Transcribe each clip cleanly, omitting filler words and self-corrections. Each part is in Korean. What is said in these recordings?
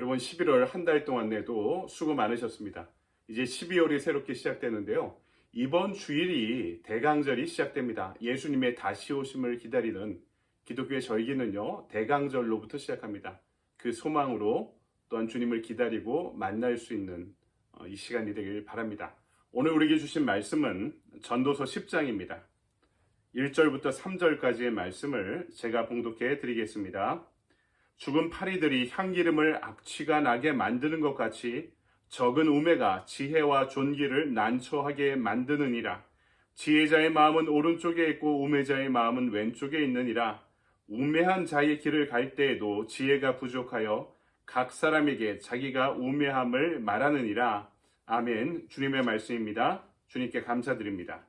이번 11월 한 달 동안 내도 수고 많으셨습니다. 이제 12월이 새롭게 시작되는데요. 이번 주일이 대강절이 시작됩니다. 예수님의 다시 오심을 기다리는 기독교의 절기는요, 대강절로부터 시작합니다. 그 소망으로 또한 주님을 기다리고 만날 수 있는 이 시간이 되길 바랍니다. 오늘 우리에게 주신 말씀은 전도서 10장입니다. 1절부터 3절까지의 말씀을 제가 봉독해 드리겠습니다. 죽은 파리들이 향기름을 악취가 나게 만드는 것 같이 적은 우매가 지혜와 존귀를 난처하게 만드느니라. 지혜자의 마음은 오른쪽에 있고 우매자의 마음은 왼쪽에 있느니라. 우매한 자의 길을 갈 때에도 지혜가 부족하여 각 사람에게 자기가 우매함을 말하느니라. 아멘. 주님의 말씀입니다. 주님께 감사드립니다.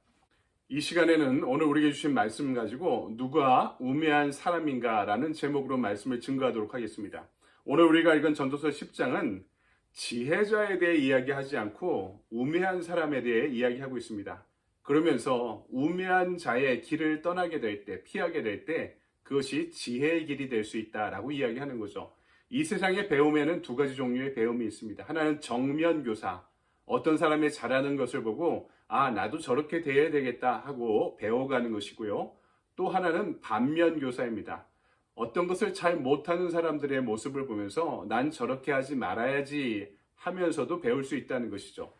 이 시간에는 오늘 우리에게 주신 말씀 가지고 누가 우매한 사람인가 라는 제목으로 말씀을 증거하도록 하겠습니다. 오늘 우리가 읽은 전도서 10장은 지혜자에 대해 이야기하지 않고 우매한 사람에 대해 이야기하고 있습니다. 그러면서 우매한 자의 길을 떠나게 될 때, 피하게 될 때 그것이 지혜의 길이 될 수 있다라고 이야기하는 거죠. 이 세상의 배움에는 두 가지 종류의 배움이 있습니다. 하나는 정면교사, 어떤 사람의 잘하는 것을 보고 나도 저렇게 돼야 되겠다 하고 배워가는 것이고요. 또 하나는 반면교사입니다. 어떤 것을 잘 못하는 사람들의 모습을 보면서 난 저렇게 하지 말아야지 하면서도 배울 수 있다는 것이죠.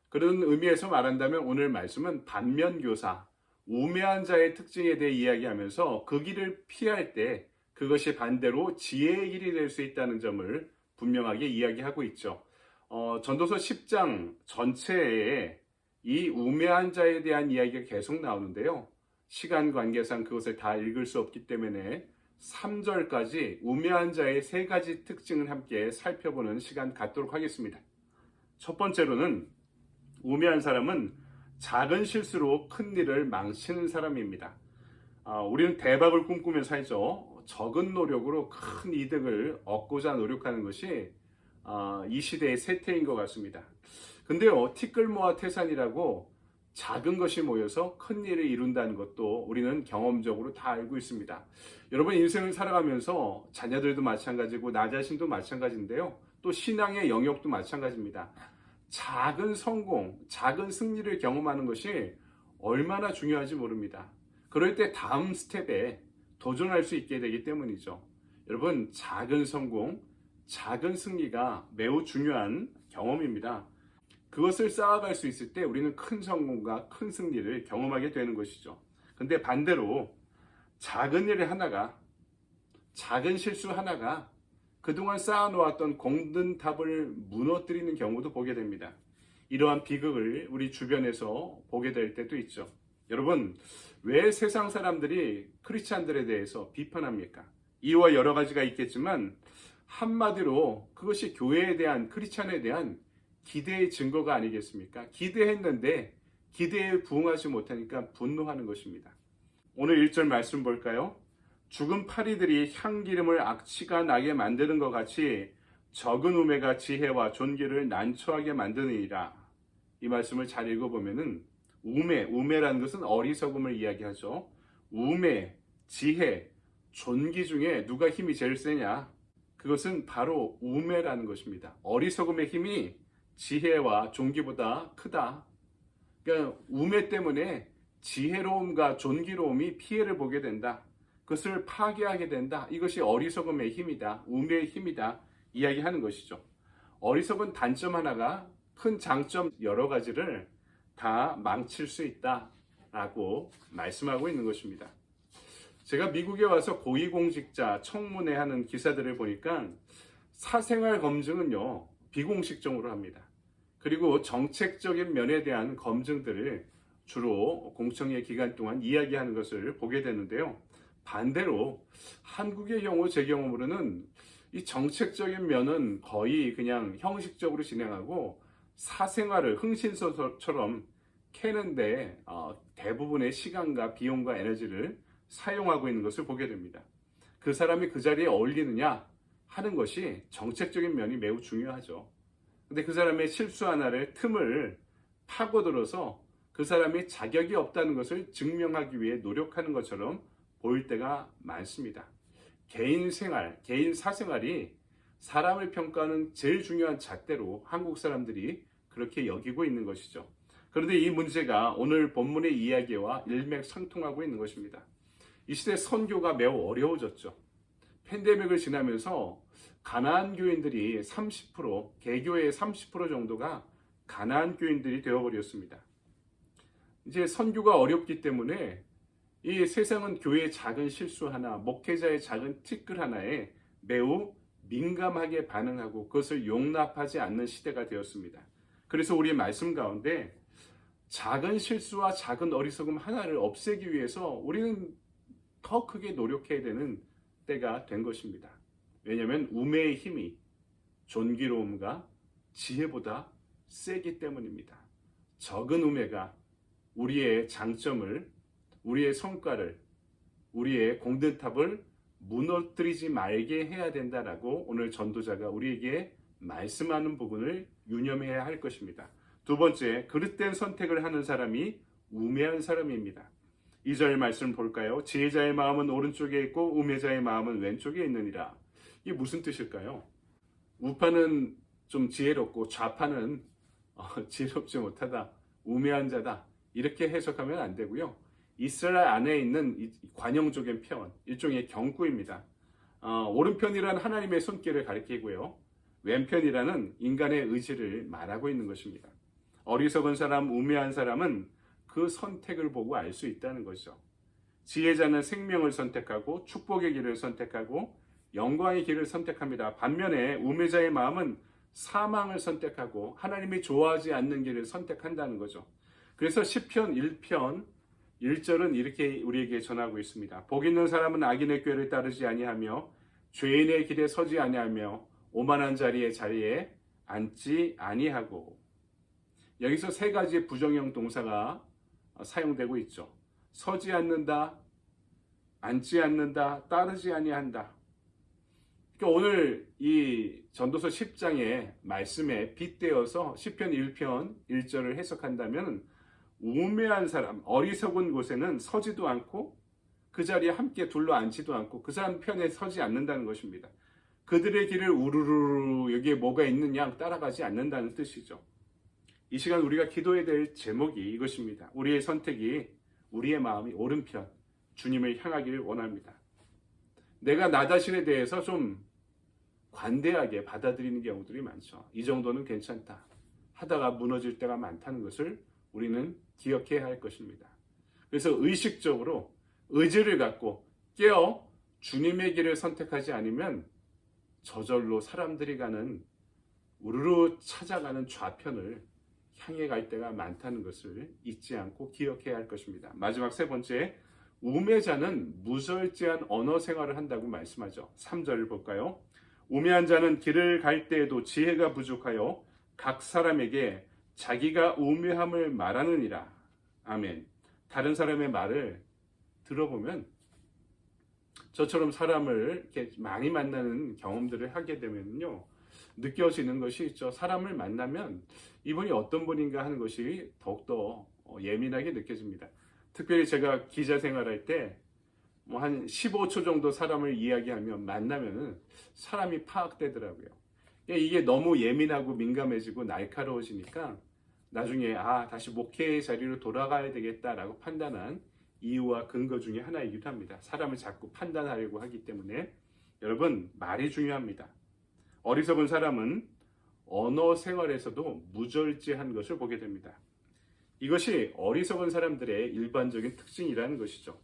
그런 의미에서 말한다면 오늘 말씀은 반면교사, 우매한 자의 특징에 대해 이야기하면서 그 길을 피할 때 그것이 반대로 지혜의 길이 될 수 있다는 점을 분명하게 이야기하고 있죠. 전도서 10장 전체에 이 우매한 자에 대한 이야기가 계속 나오는데요. 시간 관계상 그것을 다 읽을 수 없기 때문에 3절까지 우매한 자의 세 가지 특징을 함께 살펴보는 시간 갖도록 하겠습니다. 첫 번째로는 우매한 사람은 작은 실수로 큰 일을 망치는 사람입니다. 우리는 대박을 꿈꾸며 살죠. 적은 노력으로 큰 이득을 얻고자 노력하는 것이 이 시대의 세태인 것 같습니다. 근데요, 티끌모아 태산이라고 작은 것이 모여서 큰 일을 이룬다는 것도 우리는 경험적으로 다 알고 있습니다. 여러분, 인생을 살아가면서 자녀들도 마찬가지고 나 자신도 마찬가지인데요. 또 신앙의 영역도 마찬가지입니다. 작은 성공, 작은 승리를 경험하는 것이 얼마나 중요한지 모릅니다. 그럴 때 다음 스텝에 도전할 수 있게 되기 때문이죠. 여러분, 작은 성공, 작은 승리가 매우 중요한 경험입니다. 그것을 쌓아갈 수 있을 때 우리는 큰 성공과 큰 승리를 경험하게 되는 것이죠. 근데 반대로 작은 일 하나가, 작은 실수 하나가 그동안 쌓아놓았던 공든탑을 무너뜨리는 경우도 보게 됩니다. 이러한 비극을 우리 주변에서 보게 될 때도 있죠. 여러분, 왜 세상 사람들이 크리스찬들에 대해서 비판합니까? 이유와 여러 가지가 있겠지만 한마디로 그것이 교회에 대한, 크리스찬에 대한 기대의 증거가 아니겠습니까? 기대했는데 기대에 부응하지 못하니까 분노하는 것입니다. 오늘 1절 말씀 볼까요? 죽은 파리들이 향기름을 악취가 나게 만드는 것 같이 적은 우매가 지혜와 존귀를 난처하게 만드느니라. 이 말씀을 잘 읽어보면은 우매라는 것은 어리석음을 이야기하죠. 우매, 지혜, 존귀 중에 누가 힘이 제일 세냐? 그것은 바로 우매라는 것입니다. 어리석음의 힘이 지혜와 존귀보다 크다. 그러니까 우매 때문에 지혜로움과 존귀로움이 피해를 보게 된다. 그것을 파괴하게 된다. 이것이 어리석음의 힘이다. 우매의 힘이다. 이야기하는 것이죠. 어리석은 단점 하나가 큰 장점 여러 가지를 다 망칠 수 있다라고 말씀하고 있는 것입니다. 제가 미국에 와서 고위공직자 청문회 하는 기사들을 보니까 사생활 검증은요, 비공식적으로 합니다. 그리고 정책적인 면에 대한 검증들을 주로 공청회 기간 동안 이야기하는 것을 보게 되는데요. 반대로 한국의 경우 제 경험으로는 이 정책적인 면은 거의 그냥 형식적으로 진행하고 사생활을 흥신소처럼 캐는데 대부분의 시간과 비용과 에너지를 사용하고 있는 것을 보게 됩니다. 그 사람이 그 자리에 어울리느냐 하는 것이 정책적인 면이 매우 중요하죠. 근데 그 사람의 실수 하나를 틈을 파고들어서 그 사람이 자격이 없다는 것을 증명하기 위해 노력하는 것처럼 보일 때가 많습니다. 개인 생활, 개인 사생활이 사람을 평가하는 제일 중요한 잣대로 한국 사람들이 그렇게 여기고 있는 것이죠. 그런데 이 문제가 오늘 본문의 이야기와 일맥상통하고 있는 것입니다. 이 시대 선교가 매우 어려워졌죠. 팬데믹을 지나면서 가나안 교인들이 30%, 개교의 30% 정도가 가나안 교인들이 되어버렸습니다. 이제 선교가 어렵기 때문에 이 세상은 교회의 작은 실수 하나, 목회자의 작은 티끌 하나에 매우 민감하게 반응하고 그것을 용납하지 않는 시대가 되었습니다. 그래서 우리의 말씀 가운데 작은 실수와 작은 어리석음 하나를 없애기 위해서 우리는 더 크게 노력해야 되는 때가 된 것입니다. 왜냐하면 우매의 힘이 존귀로움과 지혜보다 세기 때문입니다. 적은 우매가 우리의 장점을, 우리의 성과를, 우리의 공든탑을 무너뜨리지 말게 해야 된다라고 오늘 전도자가 우리에게 말씀하는 부분을 유념해야 할 것입니다. 두 번째, 그릇된 선택을 하는 사람이 우매한 사람입니다. 2절 말씀 볼까요? 지혜자의 마음은 오른쪽에 있고 우매자의 마음은 왼쪽에 있느니라. 이게 무슨 뜻일까요? 우파는 좀 지혜롭고 좌파는 지혜롭지 못하다, 우매한 자다, 이렇게 해석하면 안 되고요. 이스라엘 안에 있는 관용적인 표현, 일종의 경구입니다. 오른편이란 하나님의 손길을 가리키고요. 왼편이라는 인간의 의지를 말하고 있는 것입니다. 어리석은 사람, 우매한 사람은 그 선택을 보고 알 수 있다는 거죠. 지혜자는 생명을 선택하고 축복의 길을 선택하고 영광의 길을 선택합니다. 반면에 우매자의 마음은 사망을 선택하고 하나님이 좋아하지 않는 길을 선택한다는 거죠. 그래서 시편 1편 1절은 이렇게 우리에게 전하고 있습니다. 복 있는 사람은 악인의 꾀를 따르지 아니하며 죄인의 길에 서지 아니하며 오만한 자리에 앉지 아니하고. 여기서 세 가지의 부정형 동사가 사용되고 있죠. 서지 않는다, 앉지 않는다, 따르지 아니한다. 그러니까 오늘 이 전도서 10장의 말씀에 빗대어서 시편 1편 1절을 해석한다면 우매한 사람, 어리석은 곳에는 서지도 않고 그 자리에 함께 둘러 앉지도 않고 그 사람 편에 서지 않는다는 것입니다. 그들의 길을 우르르 여기에 뭐가 있느냐 따라가지 않는다는 뜻이죠. 이 시간 우리가 기도해야 될 제목이 이것입니다. 우리의 선택이, 우리의 마음이 오른편 주님을 향하기를 원합니다. 내가 나 자신에 대해서 좀 관대하게 받아들이는 경우들이 많죠. 이 정도는 괜찮다 하다가 무너질 때가 많다는 것을 우리는 기억해야 할 것입니다. 그래서 의식적으로 의지를 갖고 깨어 주님의 길을 선택하지 않으면 저절로 사람들이 가는 우르르 찾아가는 좌편을 향해 갈 때가 많다는 것을 잊지 않고 기억해야 할 것입니다. 마지막 세 번째, 우매자는 무절제한 언어 생활을 한다고 말씀하죠. 3절을 볼까요? 우매한 자는 길을 갈 때에도 지혜가 부족하여 각 사람에게 자기가 우매함을 말하느니라. 아멘. 다른 사람의 말을 들어보면 저처럼 사람을 이렇게 많이 만나는 경험들을 하게 되면요, 느껴지는 것이 있죠. 사람을 만나면 이분이 어떤 분인가 하는 것이 더욱더 예민하게 느껴집니다. 특별히 제가 기자 생활할 때 한 15초 정도 사람을 이야기하면 만나면은 사람이 파악되더라고요. 이게 너무 예민하고 민감해지고 날카로워지니까 나중에 다시 목회의 자리로 돌아가야 되겠다라고 판단한 이유와 근거 중에 하나이기도 합니다. 사람을 자꾸 판단하려고 하기 때문에 여러분, 말이 중요합니다. 어리석은 사람은 언어 생활에서도 무절제한 것을 보게 됩니다. 이것이 어리석은 사람들의 일반적인 특징이라는 것이죠.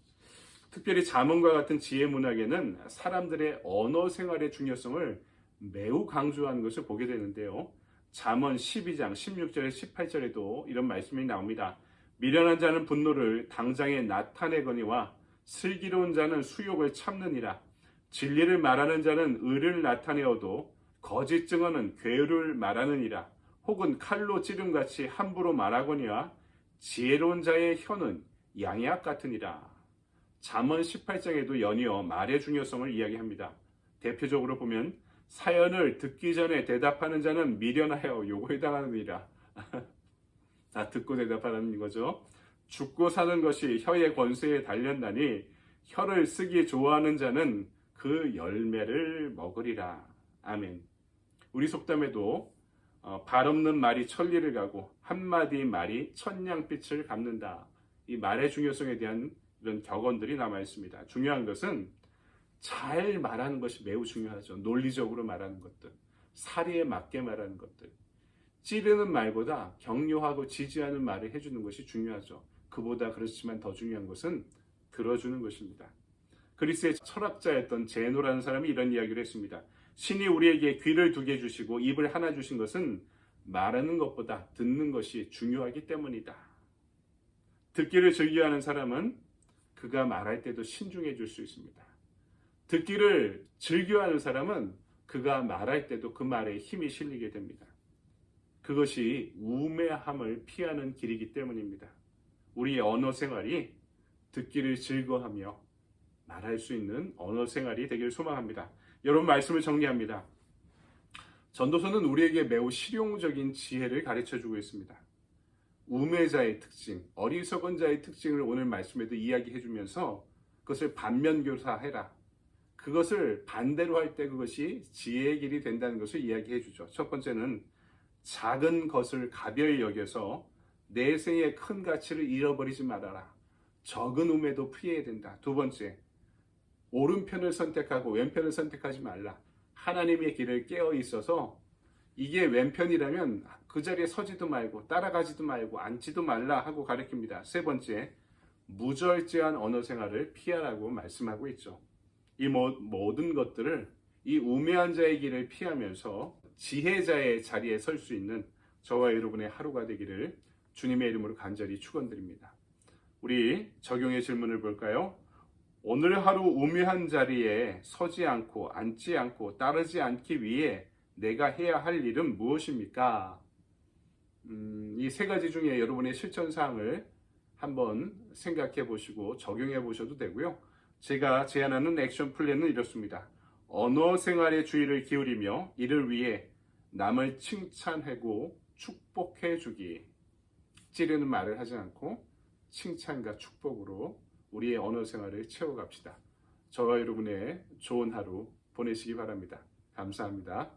특별히 잠언과 같은 지혜 문학에는 사람들의 언어 생활의 중요성을 매우 강조하는 것을 보게 되는데요. 잠언 12장 16절에 18절에도 이런 말씀이 나옵니다. 미련한 자는 분노를 당장에 나타내거니와 슬기로운 자는 수욕을 참느니라. 진리를 말하는 자는 의를 나타내어도 거짓 증언은 괴를 말하느니라. 혹은 칼로 찌름같이 함부로 말하거니와 지혜로운 자의 혀는 양약 같으니라. 잠언 18장에도 연이어 말의 중요성을 이야기합니다. 대표적으로 보면 사연을 듣기 전에 대답하는 자는 미련하여 요거에 당하느니라. 다 듣고 대답하는 거죠. 죽고 사는 것이 혀의 권세에 달렸나니 혀를 쓰기 좋아하는 자는 그 열매를 먹으리라. 아멘. 우리 속담에도 발 없는 말이 천리를 가고 한마디 말이 천냥빛을 갚는다. 이 말의 중요성에 대한 이런 격언들이 남아 있습니다. 중요한 것은 잘 말하는 것이 매우 중요하죠. 논리적으로 말하는 것들, 사리에 맞게 말하는 것들. 찌르는 말보다 격려하고 지지하는 말을 해주는 것이 중요하죠. 그보다 그렇지만 더 중요한 것은 들어주는 것입니다. 그리스의 철학자였던 제노라는 사람이 이런 이야기를 했습니다. 신이 우리에게 귀를 2개 주시고 입을 하나 주신 것은 말하는 것보다 듣는 것이 중요하기 때문이다. 듣기를 즐겨하는 사람은 그가 말할 때도 신중해 줄 수 있습니다. 듣기를 즐겨하는 사람은 그가 말할 때도 그 말에 힘이 실리게 됩니다. 그것이 우매함을 피하는 길이기 때문입니다. 우리의 언어 생활이 듣기를 즐거하며 말할 수 있는 언어 생활이 되길 소망합니다. 여러분, 말씀을 정리합니다. 전도서는 우리에게 매우 실용적인 지혜를 가르쳐주고 있습니다. 우매자의 특징, 어리석은 자의 특징을 오늘 말씀에도 이야기해주면서 그것을 반면교사해라. 그것을 반대로 할 때 그것이 지혜의 길이 된다는 것을 이야기해주죠. 첫 번째는 작은 것을 가벼이 여겨서 내생의 큰 가치를 잃어버리지 말아라. 적은 우매도 피해야 된다. 두 번째, 오른편을 선택하고 왼편을 선택하지 말라. 하나님의 길을 깨어 있어서 이게 왼편이라면 그 자리에 서지도 말고 따라가지도 말고 앉지도 말라 하고 가르칩니다. 세 번째, 무절제한 언어 생활을 피하라고 말씀하고 있죠. 이 모든 것들을 이 우매한 자의 길을 피하면서 지혜자의 자리에 설 수 있는 저와 여러분의 하루가 되기를 주님의 이름으로 간절히 축원드립니다. 우리 적용의 질문을 볼까요? 오늘 하루 우매한 자리에 서지 않고 앉지 않고 따르지 않기 위해 내가 해야 할 일은 무엇입니까? 이 세 가지 중에 여러분의 실천사항을 한번 생각해 보시고 적용해 보셔도 되고요. 제가 제안하는 액션 플랜은 이렇습니다. 언어 생활에 주의를 기울이며 이를 위해 남을 칭찬하고 축복해 주기. 찌르는 말을 하지 않고 칭찬과 축복으로 우리의 언어 생활을 채워갑시다. 저와 여러분의 좋은 하루 보내시기 바랍니다. 감사합니다.